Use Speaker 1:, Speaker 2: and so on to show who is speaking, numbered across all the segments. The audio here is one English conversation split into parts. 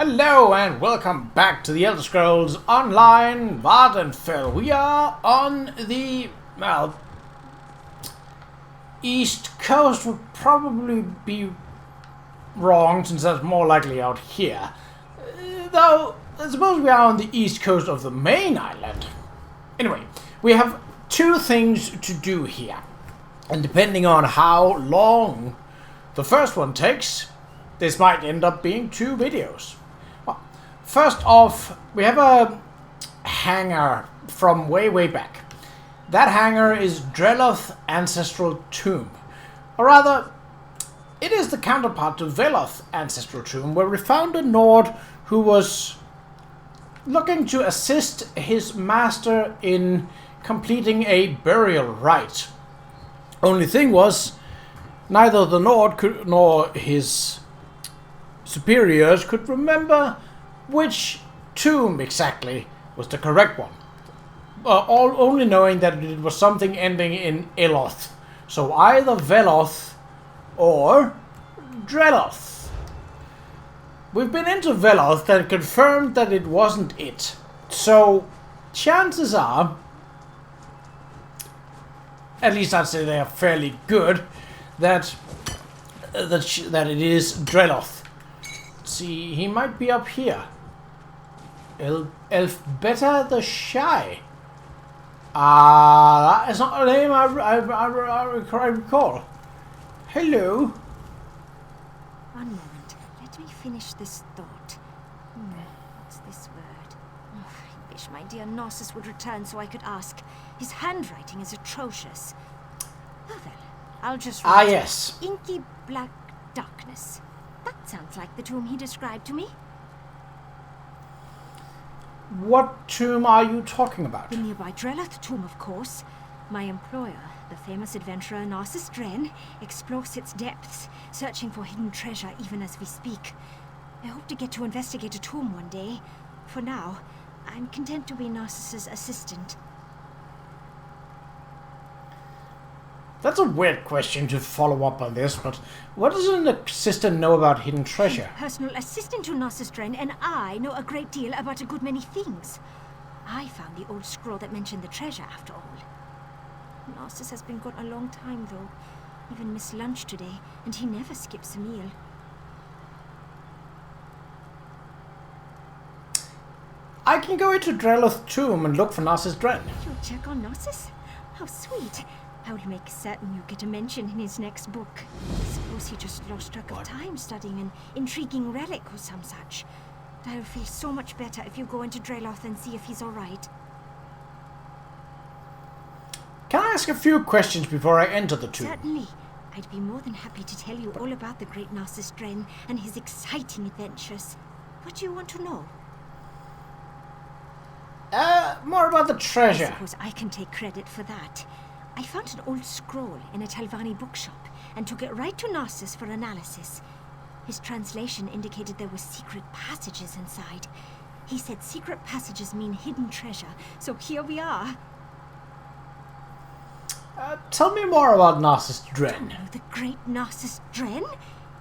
Speaker 1: Hello and welcome back to the Elder Scrolls Online Vvardenfell. We are on the, east coast. Would probably be wrong since that's more likely out here. Though, I suppose we are on the east coast of the main island. Anyway, we have two things to do here. And depending on how long the first one takes, this might end up being two videos. First off, we have a hangar from way back. That hangar is Qa'Rajh's ancestral tomb. Or rather, it is the counterpart to Vvardenfell's ancestral tomb, where we found a Nord who was looking to assist his master in completing a burial rite. Only thing was, neither the Nord nor his superiors could remember which tomb exactly was the correct one. Only knowing that it was something ending in Eloth. So either Veloth or Qa'Rajh. We've been into Veloth and confirmed that it wasn't it. So chances are, at least I'd say they are fairly good, that it is Qa'Rajh. See, he might be up here. Elfbeta the Shy. That is not a name I recall. Hello.
Speaker 2: One moment. Let me finish this thought. What's this word? Oh, I wish my dear Narcissus would return so I could ask. His handwriting is atrocious. Oh well, I'll just write
Speaker 1: yes.
Speaker 2: Inky black darkness. That sounds like the tomb he described to me.
Speaker 1: What tomb are you talking about?
Speaker 2: The nearby Qa'Rajh tomb, of course. My employer, the famous adventurer Narcissus Dren, explores its depths, searching for hidden treasure even as we speak. I hope to get to investigate a tomb one day. For now, I'm content to be Narcissus' assistant.
Speaker 1: That's a weird question to follow up on this, but what does an assistant know about hidden treasure?
Speaker 2: Personal assistant to Narcissus Dren, and I know a great deal about a good many things. I found the old scroll that mentioned the treasure, after all. Narcissus has been gone a long time, though. Even missed lunch today, and he never skips a meal.
Speaker 1: I can go into Qa'Rajh's tomb and look for Narcissus Dren.
Speaker 2: You'll check on Narcissus? How sweet. I will make certain you get a mention in his next book. Suppose he just lost track of time studying an intriguing relic or some such. I'll feel so much better if you go into Qa'Rajh and see if he's alright.
Speaker 1: Can I ask a few questions before I enter the tomb?
Speaker 2: Certainly. I'd be more than happy to tell you all about the great Narcissus Dren and his exciting adventures. What do you want to know?
Speaker 1: More about the treasure.
Speaker 2: I suppose I can take credit for that. I found an old scroll in a Telvanni bookshop and took it right to Narcissus for analysis. His translation indicated there were secret passages inside. He said secret passages mean hidden treasure, so here we are.
Speaker 1: Tell me more about Narcissus Dren.
Speaker 2: Know the great Narcissus Dren?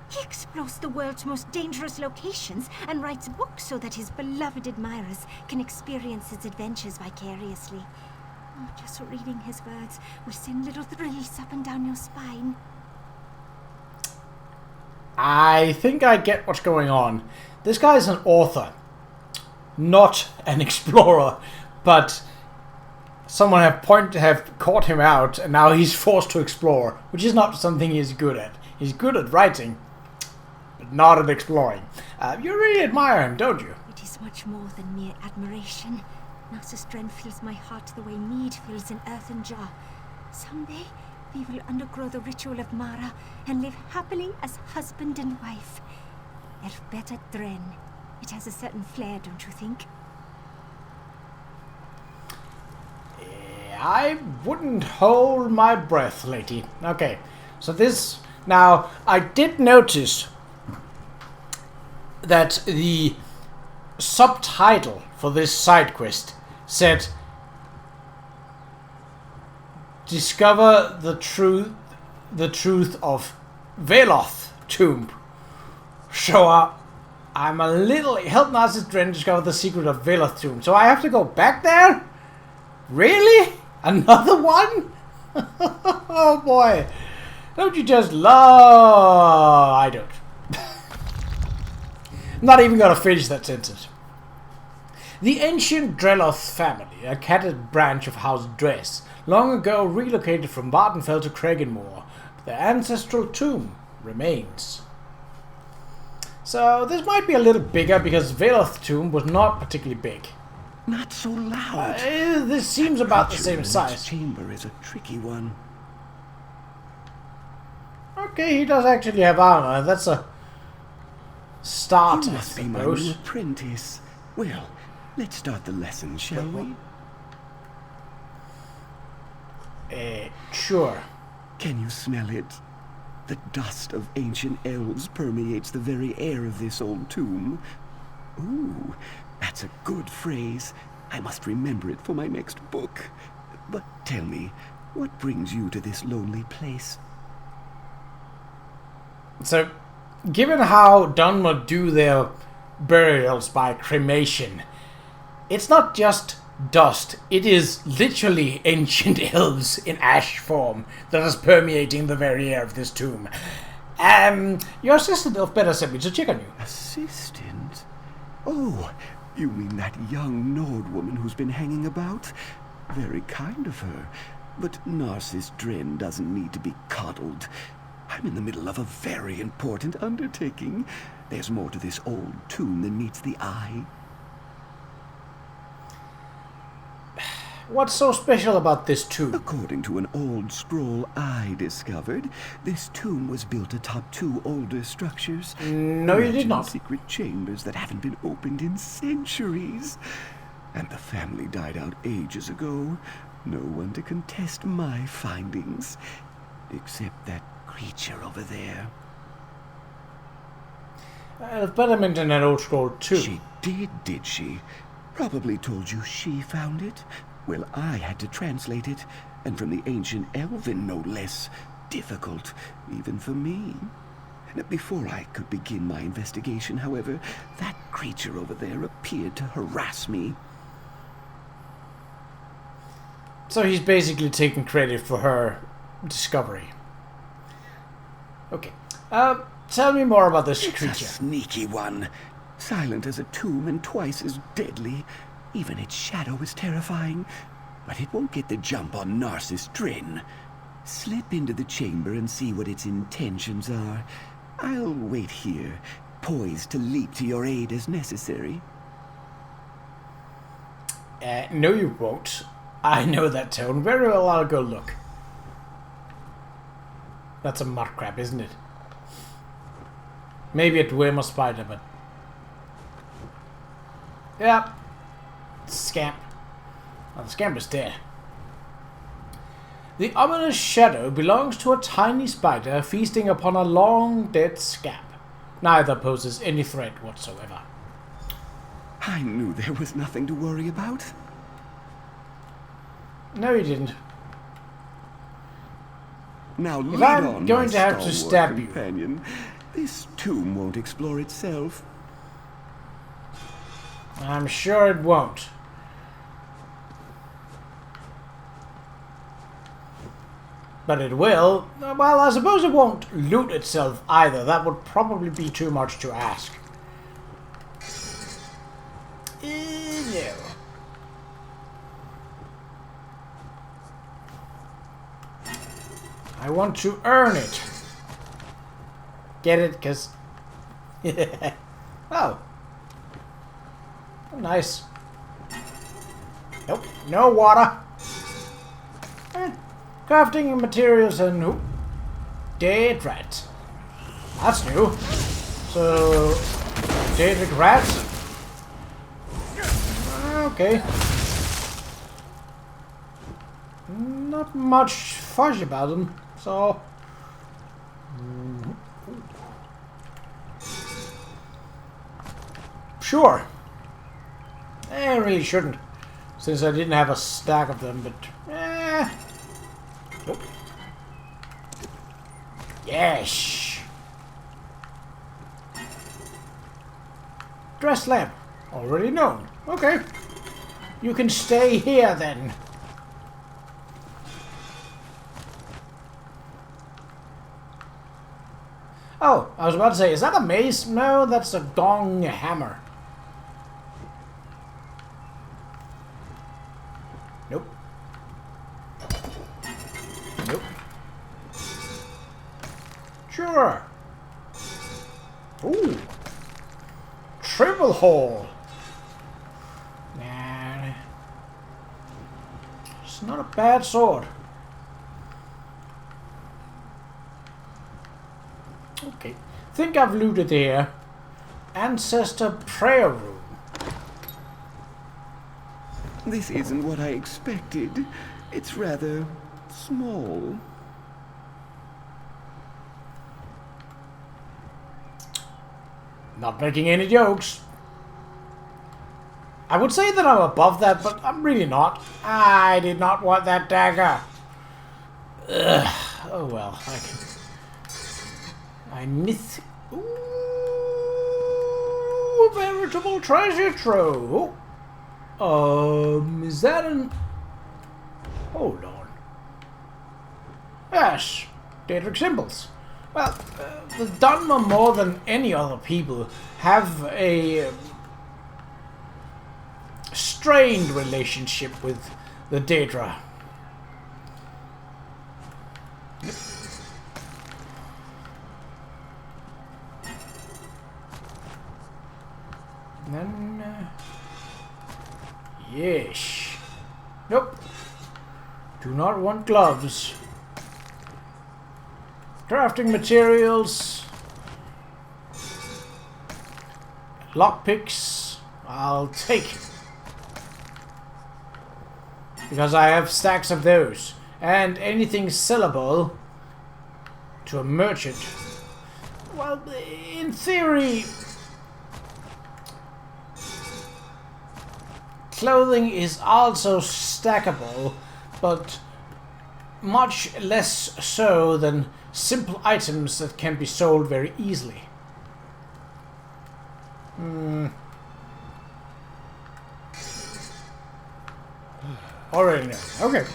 Speaker 2: He explores the world's most dangerous locations and writes books so that his beloved admirers can experience his adventures vicariously. Just reading his words would send little thrills up and down your spine.
Speaker 1: I think I get what's going on. This guy's an author, not an explorer, but someone have caught him out, and now he's forced to explore, which is not something he's good at. He's good at writing, but not at exploring. You really admire him, don't you?
Speaker 2: It is much more than mere admiration. Narcissus Dren fills my heart the way mead fills an earthen jar. Someday, we will undergo the ritual of Mara and live happily as husband and wife. Elfbeta Dren. It has a certain flair, don't you think?
Speaker 1: I wouldn't hold my breath, lady. Okay, so this... Now, I did notice that the subtitle for this side quest said, "Discover the truth of Veloth tomb." So I'm a little... Help Narcissus Dren discover the secret of Veloth's tomb. So I have to go back there? Really? Another one? Oh boy. Don't you just love... I don't. I'm not even going to finish that sentence. The ancient Dreloth family, a catted branch of House Dress, long ago relocated from Vvardenfell to Craigenmoor. Their ancestral tomb remains. So this might be a little bigger because Veloth's tomb was not particularly big.
Speaker 3: Not so loud.
Speaker 1: This seems about the same size.
Speaker 3: This chamber is a tricky one.
Speaker 1: Okay, he does actually have armor. That's a start,
Speaker 3: You
Speaker 1: I
Speaker 3: must be my
Speaker 1: suppose.
Speaker 3: new apprentice. Well, let's start the lesson, shall we?
Speaker 1: Sure.
Speaker 3: Can you smell it? The dust of ancient elves permeates the very air of this old tomb. Ooh, that's a good phrase. I must remember it for my next book. But tell me, what brings you to this lonely place?
Speaker 1: So, given how Dunmer do their burials by cremation, it's not just dust, it is literally ancient elves in ash form that is permeating the very air of this tomb. Your assistant elf better sent me to check on you.
Speaker 3: Assistant? Oh, you mean that young Nord woman who's been hanging about? Very kind of her. But Narcissus Dren doesn't need to be coddled. I'm in the middle of a very important undertaking. There's more to this old tomb than meets the eye.
Speaker 1: What's so special about this tomb?
Speaker 3: According to an old scroll I discovered, this tomb was built atop two older structures.
Speaker 1: No, you did
Speaker 3: Imagine
Speaker 1: not.
Speaker 3: secret chambers that haven't been opened in centuries. And the family died out ages ago. No one to contest my findings. Except that creature over there.
Speaker 1: It's better mention that old scroll too.
Speaker 3: She did she? Probably told you she found it. Well, I had to translate it, and from the ancient Elven, no less. Difficult, even for me. Before I could begin my investigation, however, that creature over there appeared to harass me.
Speaker 1: So he's basically taking credit for her discovery. Okay. Tell me more about this
Speaker 3: It's
Speaker 1: creature.
Speaker 3: a sneaky one. Silent as a tomb and twice as deadly. Even its shadow is terrifying. But it won't get the jump on Narcissus Dren. Slip into the chamber and see what its intentions are. I'll wait here, poised to leap to your aid as necessary.
Speaker 1: No you won't. I know that tone very well. I'll go look. That's a mud crab, isn't it? Maybe a dwemer spider, but... yeah. Scamp. Oh, the scamp is dead. The ominous shadow belongs to a tiny spider feasting upon a long dead scamp. Neither poses any threat whatsoever.
Speaker 3: I knew there was nothing to worry about.
Speaker 1: No, you didn't.
Speaker 3: Now lead
Speaker 1: I'm
Speaker 3: on,
Speaker 1: going
Speaker 3: my
Speaker 1: to have to
Speaker 3: stalwart
Speaker 1: stab you.
Speaker 3: companion. This tomb won't explore itself.
Speaker 1: I'm sure it won't. But it will. Well, I suppose it won't loot itself either. That would probably be too much to ask. No. I want to earn it. Get it? Because... oh. Nice. Nope. No water. Crafting materials and... oh, dead rats. That's new. So... dead rats? Okay. Not much fudge about them, so... sure. I really shouldn't, since I didn't have a stack of them, but... nope. Yes! Dress lamp. Already known. Okay. You can stay here then. Oh, I was about to say, is that a mace? No, that's a gong hammer. Nope. Nope. Sure. Ooh. Triple hole. Nah. It's not a bad sword. Okay. Think I've looted here. Ancestor prayer room.
Speaker 3: This isn't what I expected. It's rather small.
Speaker 1: Not making any jokes. I would say that I'm above that, but I'm really not. I did not want that dagger. Ugh. Oh well, I can... I miss... Ooh, a veritable treasure trove. Is that an... Hold on. Yes, Daedric symbols. Well, the Dunmer more than any other people have a strained relationship with the Daedra. And then, yes. Nope. Do not want gloves. Crafting materials. Lockpicks. I'll take. Because I have stacks of those. And anything sellable to a merchant. Well, in theory... Clothing is also stackable, but much less so than simple items that can be sold very easily. Already know. Okay.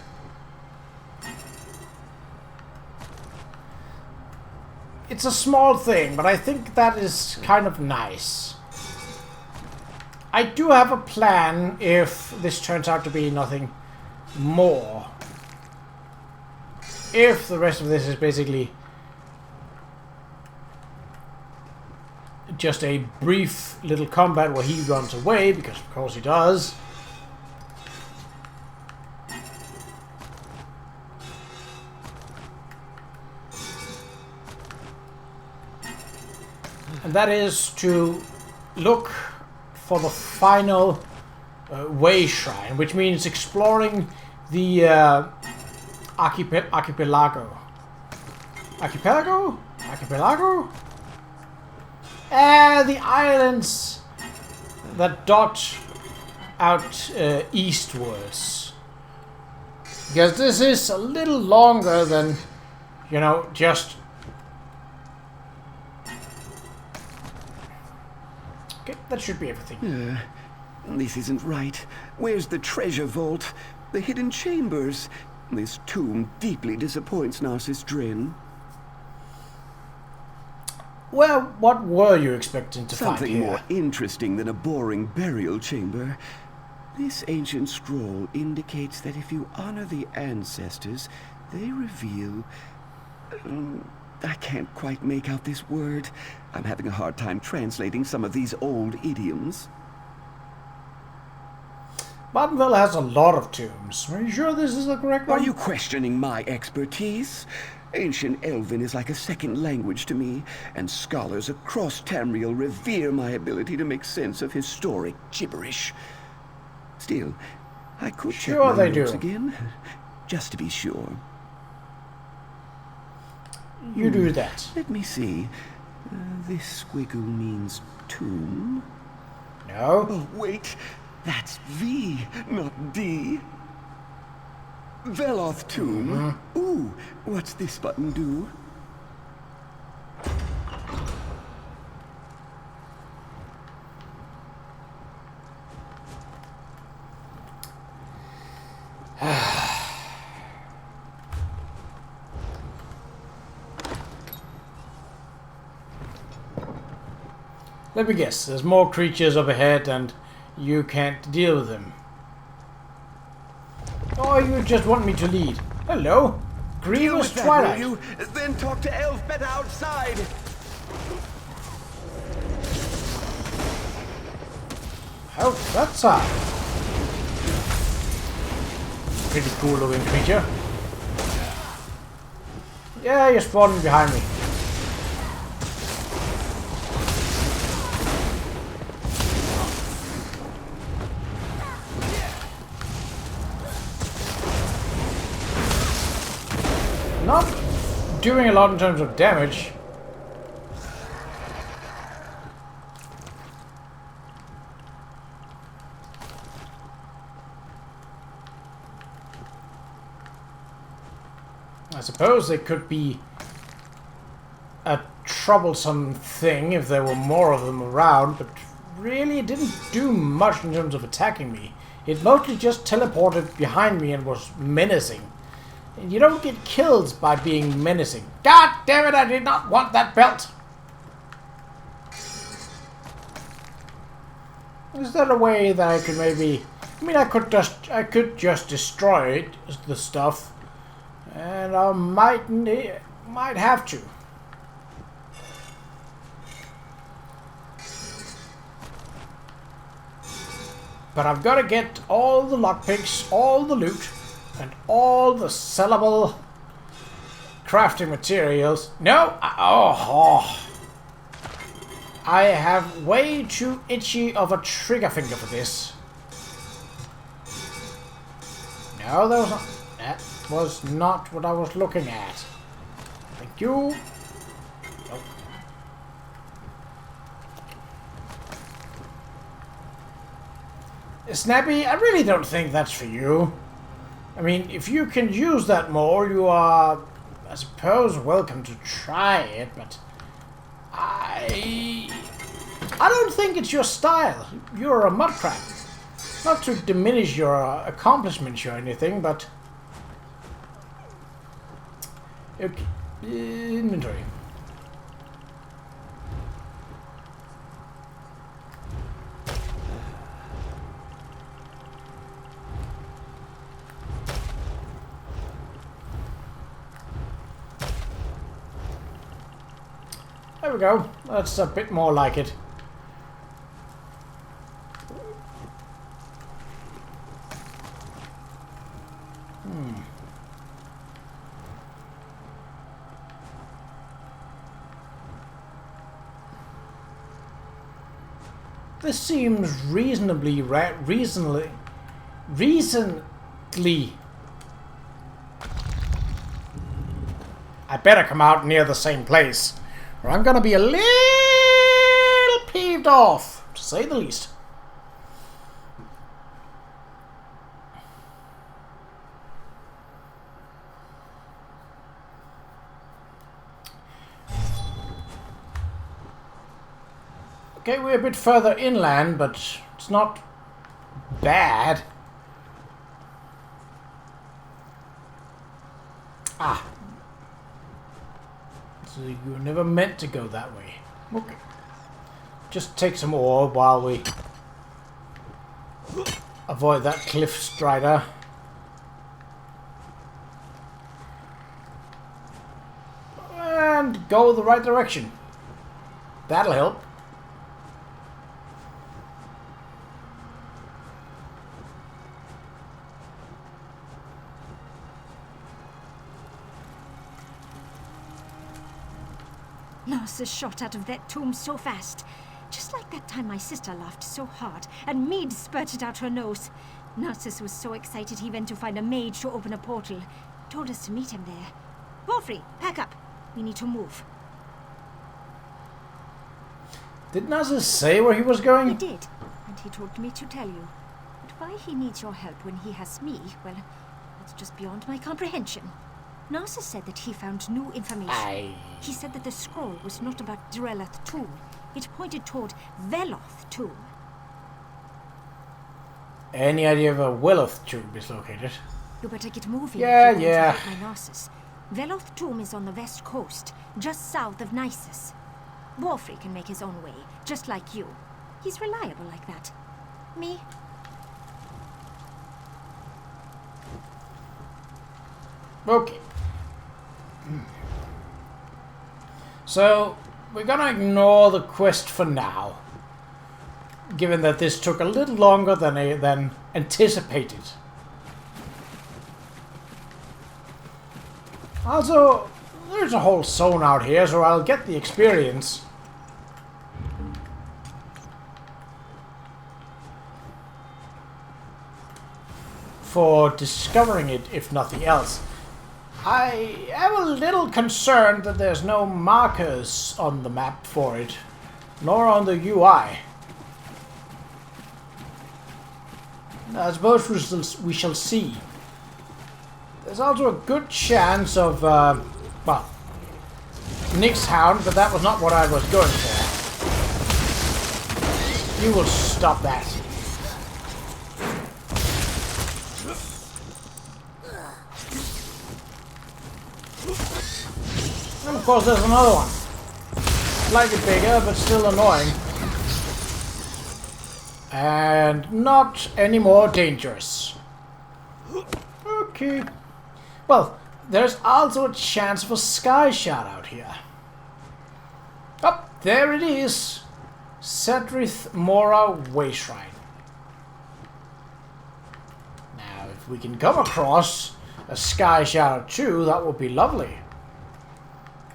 Speaker 1: It's a small thing, but I think that is kind of nice. I do have a plan if this turns out to be nothing more. If the rest of this is basically just a brief little combat where he runs away, because of course he does. And that is to look for the final way shrine, which means exploring the archipelago. Archipelago? Archipelago? The islands that dot out eastwards. Because this is a little longer than, you know, just... Okay, that should be everything.
Speaker 3: This isn't right. Where's the treasure vault? The hidden chambers? This tomb deeply disappoints Narcissus Drin.
Speaker 1: Well, what were you expecting to find here?
Speaker 3: Something more interesting than a boring burial chamber. This ancient scroll indicates that if you honor the ancestors, they reveal... I can't quite make out this word. I'm having a hard time translating some of these old idioms.
Speaker 1: Vvardenfell has a lot of tombs. Are you sure this is the correct one?
Speaker 3: Are you questioning my expertise? Ancient Elven is like a second language to me, and scholars across Tamriel revere my ability to make sense of historic gibberish. Still, I could check my notes again, just to be sure.
Speaker 1: You do that.
Speaker 3: Let me see. This squiggle means tomb.
Speaker 1: No.
Speaker 3: Oh, wait. That's V, not D. Veloth tomb. Ooh, what's this button do?
Speaker 1: Let me guess, there's more creatures up ahead and you can't deal with them. Or you just want me to lead. Hello, Grievous Twilight.
Speaker 3: Will you? Then talk to Elf better outside.
Speaker 1: Oh, that's a pretty cool looking creature. Yeah, you're spawning behind me. Not doing a lot in terms of damage. I suppose it could be a troublesome thing if there were more of them around, but really it didn't do much in terms of attacking me. It mostly just teleported behind me and was menacing. And you don't get kills by being menacing. God damn it, I did not want that belt! Is there a way that I could maybe... I mean, I could just destroy it, the stuff. And I might have to. But I've got to get all the lockpicks, all the loot, and all the sellable crafting materials. No! I have way too itchy of a trigger finger for this. No, that was not what I was looking at. Thank you. Nope. Snappy, I really don't think that's for you. I mean, if you can use that more, you are, I suppose, welcome to try it, but I don't think it's your style. You're a mudcrab. Not to diminish your accomplishments or anything, but... Okay. Inventory. There we go. That's a bit more like it. This seems reasonably. I better come out near the same place, or I'm gonna be a little peeved off, to say the least. Okay, we're a bit further inland, but it's not bad. Ah. So you were never meant to go that way. Okay. Just take some ore while we avoid that cliff strider. And go the right direction. That'll help.
Speaker 2: Narcissus shot out of that tomb so fast. Just like that time my sister laughed so hard and mead spurted out her nose. Narcissus was so excited he went to find a mage to open a portal. Told us to meet him there. Wolfrey, pack up. We need to move.
Speaker 1: Did Narcissus say where he was going?
Speaker 2: He did, and he told me to tell you. But why he needs your help when he has me, well, that's just beyond my comprehension. Narcissus said that he found new information. He said that the scroll was not about Drelleth tomb. It pointed toward Veloth tomb.
Speaker 1: Any idea where Veloth tomb is located?
Speaker 2: You better get moving.
Speaker 1: Yeah.
Speaker 2: If you want to help my Narcissus. Veloth tomb is on the west coast, just south of Nisus. Warfrey can make his own way, just like you. He's reliable like that. Me?
Speaker 1: Okay. So, we're gonna ignore the quest for now, given that this took a little longer than anticipated. Also, there's a whole zone out here, so I'll get the experience. For discovering it, if nothing else. I am a little concerned that there's no markers on the map for it, nor on the UI. I suppose we shall see. There's also a good chance of, well, Nick's Hound, but that was not what I was going for. You will stop that. And of course there's another one. Slightly bigger, but still annoying. And not any more dangerous. Okay. Well, there's also a chance of a sky shot out here. Oh, there it is. Sedrith Mora Way Shrine. Now, if we can come across a sky shadow too, that would be lovely.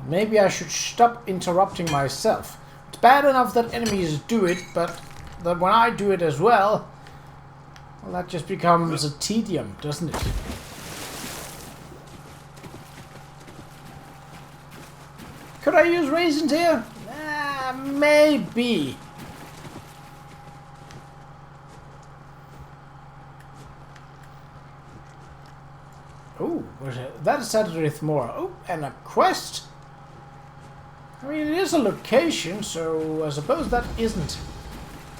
Speaker 1: Maybe I should stop interrupting myself. It's bad enough that enemies do it, but that when I do it as well, well, that just becomes a tedium, doesn't it? Could I use raisins here? Maybe. Oh, that is Sedrith Mora. Oh, and a quest? I mean, it is a location, so I suppose that isn't.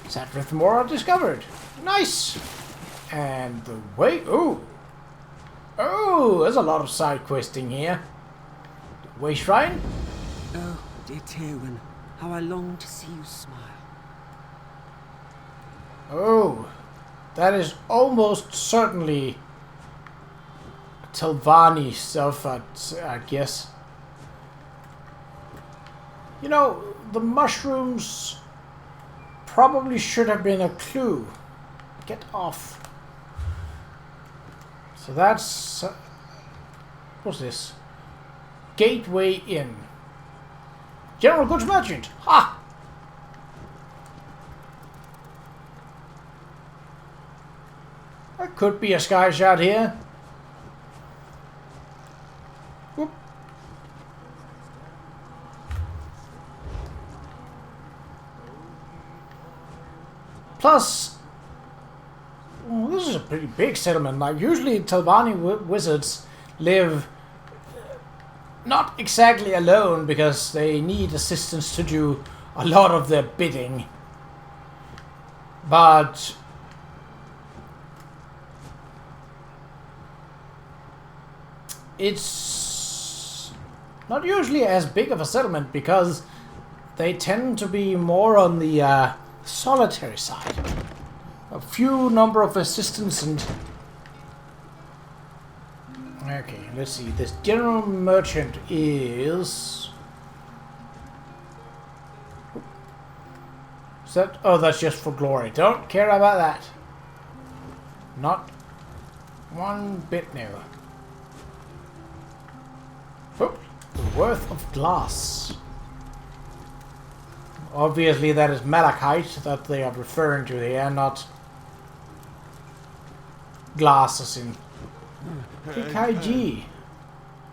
Speaker 1: Sedrith Mora discovered. Nice! And the way... Oh! Oh, there's a lot of side questing here. Way Shrine?
Speaker 4: Oh, dear Tywin, how I long to see you smile.
Speaker 1: Oh, that is almost certainly Telvanni stuff, I guess. You know, the mushrooms probably should have been a clue. Get off. So that's... what's this? Gateway Inn. General Goods Merchant. Ha! There could be a sky shot here. Whoop. Plus, well, this is a pretty big settlement. Like, usually Telvanni wizards live not exactly alone because they need assistance to do a lot of their bidding. But it's not usually as big of a settlement because they tend to be more on the solitary side. A few number of assistants and... Okay, let's see. This general merchant is that... Oh, that's just for glory. Don't care about that. Not one bit new. Oh, the worth of glass. Obviously that is malachite that they are referring to here, not glass as in PKG.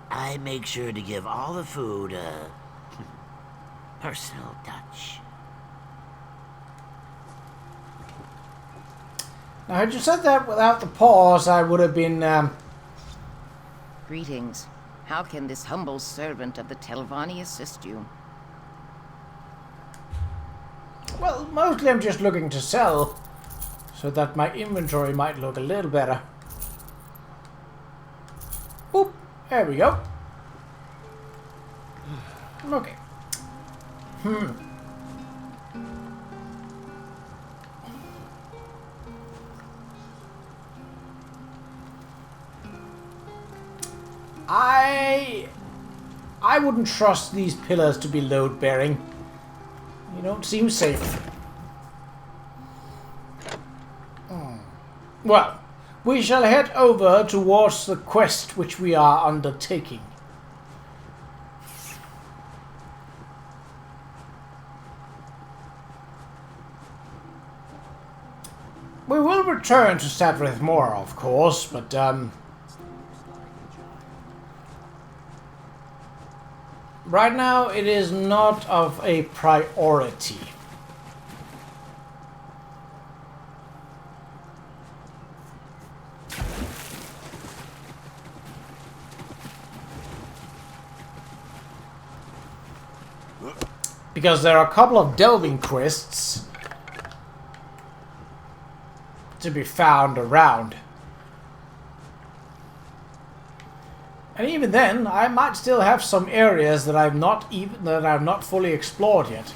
Speaker 5: I make sure to give all the food a personal touch.
Speaker 1: Now, had you said that without the pause, I would have been,
Speaker 6: Greetings. How can this humble servant of the Telvanni assist you?
Speaker 1: well, mostly I'm just looking to sell, so that my inventory might look a little better. Boop. There we go. Okay. I wouldn't trust these pillars to be load-bearing. You don't seem safe. Well, we shall head over towards the quest which we are undertaking. We will return to Sadrith more, of course, but right now it is not of a priority. Because there are a couple of delving quests to be found around. And even then, I might still have some areas that I've not fully explored yet.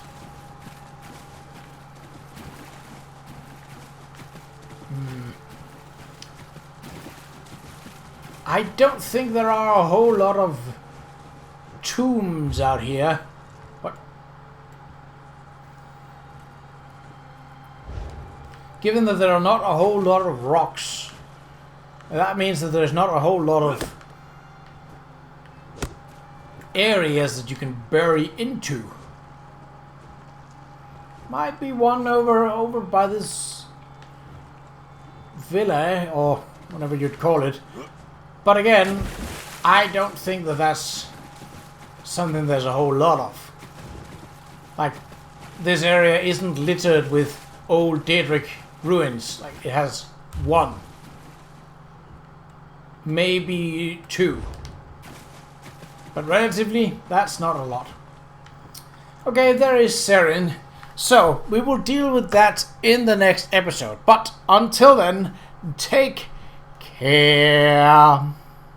Speaker 1: I don't think there are a whole lot of tombs out here. What? Given that there are not a whole lot of rocks, that means that there's not a whole lot of areas that you can bury into. Might be one over by this villa, or whatever you'd call it. But again, I don't think that that's something there's a whole lot of. Like, this area isn't littered with old Daedric ruins. Like, it has one. Maybe two. But relatively, that's not a lot. Okay, there is Seren. So, we will deal with that in the next episode. But until then, take care.